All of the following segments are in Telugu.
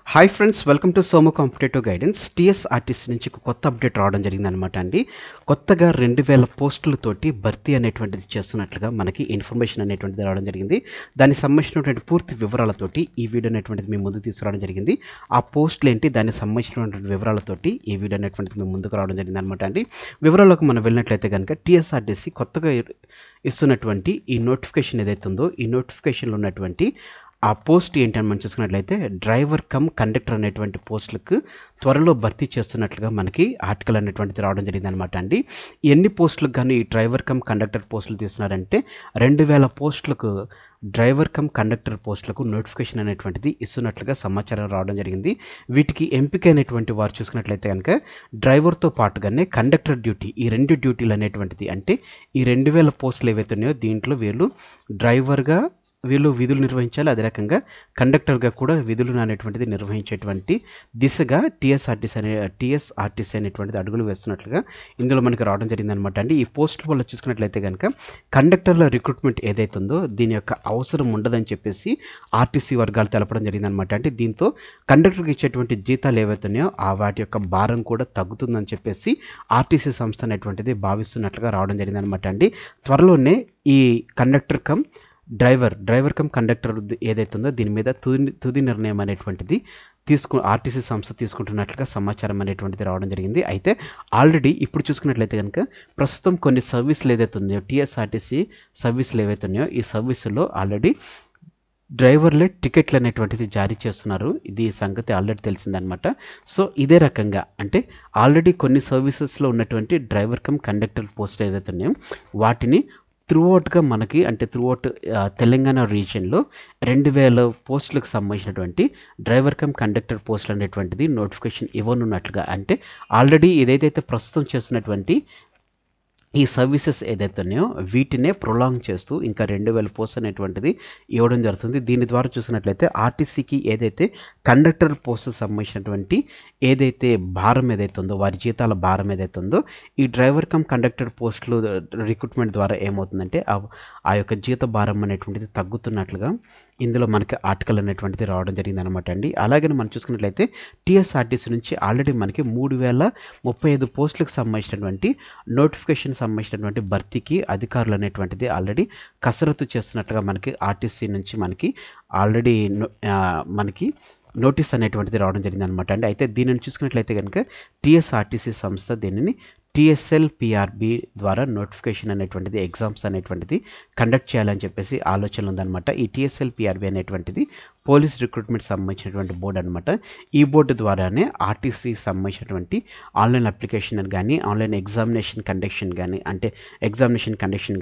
Hi friends, welcome to Somu competitive guidance. TSRTC నుంచి ఒక కొత్త అప్డేట్ రావడం జరిగింది అనమాట అండి. కొత్తగా 2000 పోస్టులతోటి భర్తీ అనేటువంటిది చేస్తున్నట్లుగా మనకి ఇన్ఫర్మేషన్ అనేటువంటిది రావడం జరిగింది. దానికి సంబంధించినటువంటి పూర్తి వివరాలతోటి ఈ వీడియో అనేటువంటిది మేము ముందుకు తీసుకురావడం జరిగింది. ఆ పోస్టులు ఏంటి, దానికి సంబంధించినటువంటి వివరాలతోటి ఈ వీడియో అనేటువంటిది మేము ముందుకు రావడం జరిగింది అనమాట అండి. వివరాలకు మనం వెళ్ళినట్లయితే కనుక టీఎస్ఆర్టీసీ కొత్తగా ఇస్తున్నటువంటి ఈ నోటిఫికేషన్ ఏదైతే ఉందో, ఈ నోటిఫికేషన్లో ఉన్నటువంటి ఆ పోస్ట్ ఏంటని మనం చూసుకున్నట్లయితే డ్రైవర్ కమ్ కండక్టర్ అనేటువంటి పోస్టులకు త్వరలో భర్తీ చేస్తున్నట్లుగా మనకి ఆర్టికల్ అనేటువంటిది రావడం జరిగింది అనమాట అండి. ఎన్ని పోస్టులకు కానీ ఈ డ్రైవర్ కమ్ కండక్టర్ పోస్టులు తీస్తున్నారంటే 2000 పోస్టులకు డ్రైవర్ కమ్ కండక్టర్ పోస్టులకు నోటిఫికేషన్ అనేటువంటిది ఇస్తున్నట్లుగా సమాచారం రావడం జరిగింది. వీటికి ఎంపికైనటువంటి వారు చూసుకున్నట్లయితే కనుక డ్రైవర్తో పాటుగానే కండక్టర్ డ్యూటీ, ఈ 2 డ్యూటీలు అనేటువంటిది అంటే ఈ 2000 పోస్టులు ఏవైతే ఉన్నాయో దీంట్లో వీళ్ళు విధులు నిర్వహించాలి. అదే రకంగా కండక్టర్గా కూడా విధులు అనేటువంటిది నిర్వహించేటువంటి దిశగా టీఎస్ఆర్టీసీ అనేటువంటిది అడుగులు వేస్తున్నట్లుగా ఇందులో మనకి రావడం జరిగిందనమాట అండి. ఈ పోస్టుల వల్ల చూసుకున్నట్లయితే కనుక కండక్టర్ల రిక్రూట్మెంట్ ఏదైతే ఉందో దీని యొక్క అవసరం ఉండదని చెప్పేసి ఆర్టీసీ వర్గాలు తెలపడం జరిగిందనమాట. అంటే దీంతో కండక్టర్కి ఇచ్చేటువంటి జీతాలు ఏవైతే ఉన్నాయో వాటి యొక్క భారం కూడా తగ్గుతుందని చెప్పేసి ఆర్టీసీ సంస్థ అనేటువంటిది భావిస్తున్నట్లుగా రావడం జరిగిందనమాట అండి. త్వరలోనే ఈ conductor come driver cum conductor ఏదైతే ఉందో దీని మీద తుది నిర్ణయం అనేటువంటిది ఆర్టీసీ సంస్థ తీసుకుంటున్నట్లుగా సమాచారం అనేటువంటిది రావడం జరిగింది. అయితే ఆల్రెడీ ఇప్పుడు చూసుకున్నట్లయితే కనుక ప్రస్తుతం కొన్ని సర్వీసులు ఏదైతే ఉన్నాయో టీఎస్ఆర్టీసీ సర్వీసులు ఏవైతే ఉన్నాయో ఈ సర్వీసుల్లో ఆల్రెడీ డ్రైవర్లే టికెట్లు అనేటువంటిది జారీ చేస్తున్నారు. ఇది సంగతి ఆల్రెడీ తెలిసిందనమాట. సో ఇదే రకంగా అంటే ఆల్రెడీ కొన్ని సర్వీసెస్లో ఉన్నటువంటి డ్రైవర్ కమ్ కండక్టర్ పోస్టులు ఏవైతే ఉన్నాయో వాటిని త్రూఅవుట్గా మనకి అంటే త్రూఅవుట్ తెలంగాణ రీజియన్లో 2000 పోస్టులకు సంబంధించినటువంటి డ్రైవర్ కమ్ కండక్టర్ పోస్టులు అనేటువంటిది నోటిఫికేషన్ ఇవ్వనున్నట్లుగా, అంటే ఆల్రెడీ ఏదైతే ప్రస్తుతం చేస్తున్నటువంటి ఈ సర్వీసెస్ ఏదైతే ఉన్నాయో వీటినే ప్రొలాంగ్ చేస్తూ ఇంకా 2000 పోస్ట్ అనేటువంటిది ఇవ్వడం జరుగుతుంది. దీని ద్వారా చూసినట్లయితే ఆర్టీసీకి ఏదైతే కండక్టర్ పోస్ట్ సంబంధించినటువంటి ఏదైతే భారం ఏదైతే ఉందో, వారి జీతాల భారం ఏదైతే ఉందో ఈ డ్రైవర్ కమ్ కండక్టర్ పోస్టులు రిక్రూట్మెంట్ ద్వారా ఏమవుతుందంటే ఆ యొక్క జీత భారం అనేటువంటిది తగ్గుతున్నట్లుగా ఇందులో మనకి ఆర్టికల్ అనేటువంటిది రావడం జరిగింది అనమాట అండి. అలాగే మనం చూసుకున్నట్లయితే టీఎస్ఆర్టీసీ నుంచి ఆల్రెడీ మనకి 3035 పోస్టులకు సంబంధించినటువంటి నోటిఫికేషన్ సంబంధించినటువంటి భర్తీకి అధికారులు అనేటువంటిది ఆల్రెడీ కసరత్తు చేస్తున్నట్లుగా మనకి ఆర్టీసీ నుంచి మనకి ఆల్రెడీ మనకి నోటీస్ అనేటువంటిది రావడం జరిగింది అనమాట అండి. అయితే దీనిని చూసుకున్నట్లయితే కనుక టీఎస్ఆర్టీసీ సంస్థ దీనిని TSLPRB ద్వారా నోటిఫికేషన్ అనేటువంటిది ఎగ్జామ్స్ అనేటువంటిది కండక్ట్ చేయాలని చెప్పేసి ఆలోచన ఉందన్నమాట. ఈ TSLPRB అనేటువంటిది పోలీస్ రిక్రూట్మెంట్ సంబంధించినటువంటి బోర్డు అనమాట. ఈ బోర్డు ద్వారానే ఆర్టీసీ సంబంధించినటువంటి ఆన్లైన్ అప్లికేషన్ కానీ ఆన్లైన్ ఎగ్జామినేషన్ కండక్షన్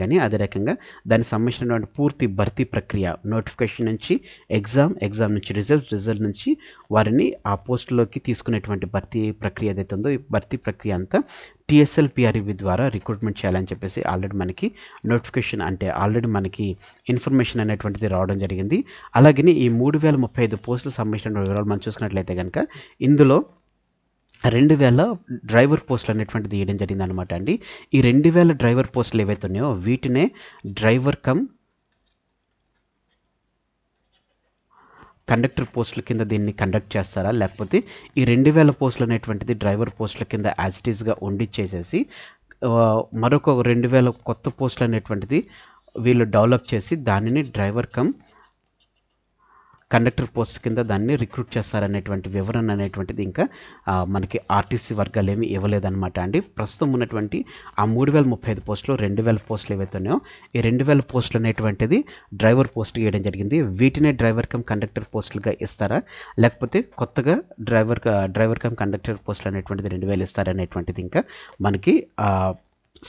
కానీ అదే రకంగా దానికి సంబంధించినటువంటి పూర్తి భర్తీ ప్రక్రియ నోటిఫికేషన్ నుంచి ఎగ్జామ్ నుంచి రిజల్ట్ నుంచి వారిని ఆ పోస్టులోకి తీసుకునేటువంటి భర్తీ ప్రక్రియ ఏదైతే ఉందో ఈ భర్తీ ప్రక్రియ అంతా TSLPRB ద్వారా రిక్రూట్మెంట్ చేయాలని చెప్పేసి ఆల్రెడీ మనకి నోటిఫికేషన్ అంటే ఆల్రెడీ మనకి ఇన్ఫర్మేషన్ అనేటువంటిది రావడం జరిగింది. అలాగే ఈ 3035 పోస్టులకు సంబంధించిన వివరాలు మనం చూసుకున్నట్లయితే కనుక ఇందులో 2000 డ్రైవర్ పోస్టులు అనేటువంటిది ఇవ్వడం జరిగింది అనమాట అండి. ఈ 2000 డ్రైవర్ పోస్టులు ఏవైతే ఉన్నాయో వీటినే డ్రైవర్ కమ్ కండక్టర్ పోస్టుల కింద దీన్ని కండక్ట్ చేస్తారా, లేకపోతే ఈ 2000 పోస్టులు అనేటువంటిది డ్రైవర్ పోస్టుల కింద యాజ్ ఇట్ ఈస్గా ఉండిచ్చేసేసి మరొక 2000 కొత్త పోస్టులు అనేటువంటిది వీళ్ళు డెవలప్ చేసి దానిని డ్రైవర్ కమ్ కండక్టర్ పోస్ట్ కింద దాన్ని రిక్రూట్ చేస్తారనేటువంటి వివరణ అనేటువంటిది ఇంకా మనకి ఆర్టీసీ వర్గాలు ఏమీ ఇవ్వలేదన్నమాట అండి. ప్రస్తుతం ఉన్నటువంటి ఆ 3035 పోస్టులు 2000 పోస్టులు ఏవైతే ఉన్నాయో ఈ 2000 పోస్టులు అనేటువంటిది డ్రైవర్ పోస్ట్ ఇవ్వడం జరిగింది. వీటినే డ్రైవర్ కమ్ కండక్టర్ పోస్టులుగా ఇస్తారా, లేకపోతే కొత్తగా డ్రైవర్ కమ్ కండక్టర్ పోస్టులు అనేటువంటిది 2000 ఇస్తారనేటువంటిది ఇంకా మనకి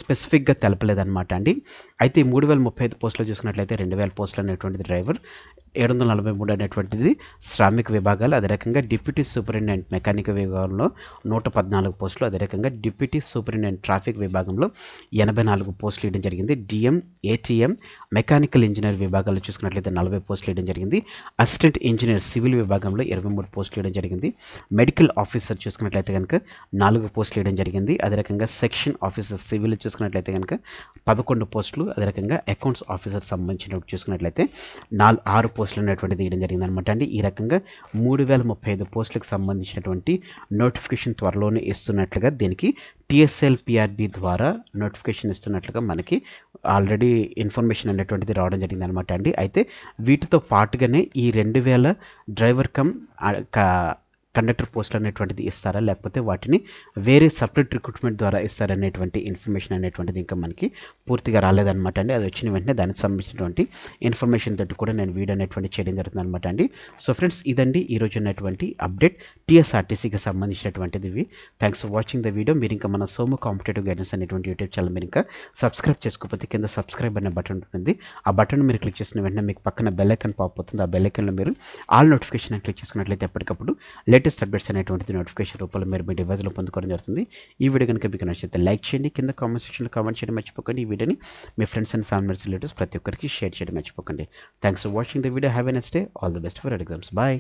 స్పెసిఫిక్గా తెలపలేదన్నమాట అండి. అయితే ఈ 3035 పోస్టులు చూసుకున్నట్లయితే 2000 పోస్టులు అనేటువంటిది డ్రైవర్, 743 అనేటువంటిది శ్రామిక విభాగాలు, అదే రకంగా డిప్యూటీ సూపరింటెండెంట్ మెకానిక్ విభాగంలో 114 పోస్టులు, అదే రకంగా డిప్యూటీ సూపరింటెండెంట్ ట్రాఫిక్ విభాగంలో 84 పోస్టులు ఇవ్వడం జరిగింది. DM, ATM, మెకానికల్ ఇంజనీర్ విభాగాల్లో చూసుకున్నట్లయితే 40 పోస్టులు వేయడం జరిగింది. అసిస్టెంట్ ఇంజనీర్ సివిల్ విభాగంలో 23 పోస్టులు వేయడం జరిగింది. మెడికల్ ఆఫీసర్ చూసుకున్నట్లయితే కనుక 4 పోస్టులు వేయడం జరిగింది. అదే రకంగా సెక్షన్ ఆఫీసర్ సివిల్ చూసుకున్నట్లయితే కనుక 11 పోస్టులు, అదే రకంగా అకౌంట్స్ ఆఫీసర్ సంబంధించినప్పుడు చూసుకున్నట్లయితే 6 పోస్టులు అనేటువంటిది వేయడం జరిగింది అనమాట అండి. ఈ రకంగా 3035 పోస్టులకు సంబంధించినటువంటి నోటిఫికేషన్ త్వరలోనే ఇస్తున్నట్లుగా దీనికి TSLPRB ద్వారా నోటిఫికేషన్ ఇస్తున్నట్లుగా మనకి ఆల్రెడీ ఇన్ఫర్మేషన్ అనేటువంటిది రావడం జరిగింది అనమాట అండి. అయితే వీటితో పాటుగానే ఈ 2000 డ్రైవర్ కండక్టర్ పోస్టులు అనేటువంటిది ఇస్తారా, లేకపోతే వాటిని వేరే సపరేట్ రిక్రూట్మెంట్ ద్వారా ఇస్తారనేటువంటి ఇన్ఫర్మేషన్ అనేటువంటిది ఇంకా మనకి పూర్తిగా రాలేదన్నమాట అండి. అది వచ్చిన వెంటనే దానికి సంబంధించినటువంటి ఇన్ఫర్మేషన్ తోటి కూడా నేను వీడియో అనేటువంటి చేయడం జరుగుతుంది అనమాట అండి. సో ఫ్రెండ్స్, ఇదండి ఈరోజు ఉన్నటువంటి అప్డేట్ TSRTCకి సంబంధించినటువంటిది ఇవి. Thanks for watching the video. మీరు ఇంకా మన సోము కాంపిటేటివ్ గైడెన్స్ అనేటువంటి యూట్యూబ్ ఛానల్ మీరు ఇంకా సబ్స్క్రైబ్ చేసుకోకపోతే కింద సబ్స్క్రైబ్ అనే బటన్ ఉంటుంది. ఆ బటన్ మీరు క్లిక్ చేసిన వెంటనే మీకు పక్కన బెల్ ఐకాన్ పాప్ అవుతుంది. ఆ బెల్ ఐకాన్లో మీరు ఆల్ నోటిఫికేషన్ క్లిక్ చేసుకున్నట్లయితే ఎప్పటికప్పుడు లేటెస్ట్ అప్డేట్స్ అనేటువంటిది నోటిఫికేషన్ రూపంలో మీరు మీ డివైస్లో పొందుకోవడం జరుగుతుంది. ఈ వీడియో కనుక మీకు నచ్చితే లైక్ చేయండి, కింద కామెంట్ సెక్షన్లో కామెంట్ చేయడం మర్చిపోకండి. ఈ వీడియోని మీ ఫ్రెండ్స్ అండ్ ఫ్యామిలీ రిలేటివ్స్ ప్రతి ఒక్కరికి షేర్ చేయడం మర్చిపోకండి. Thanks for watching the video. Have a nice day. All the best for your exams. Bye.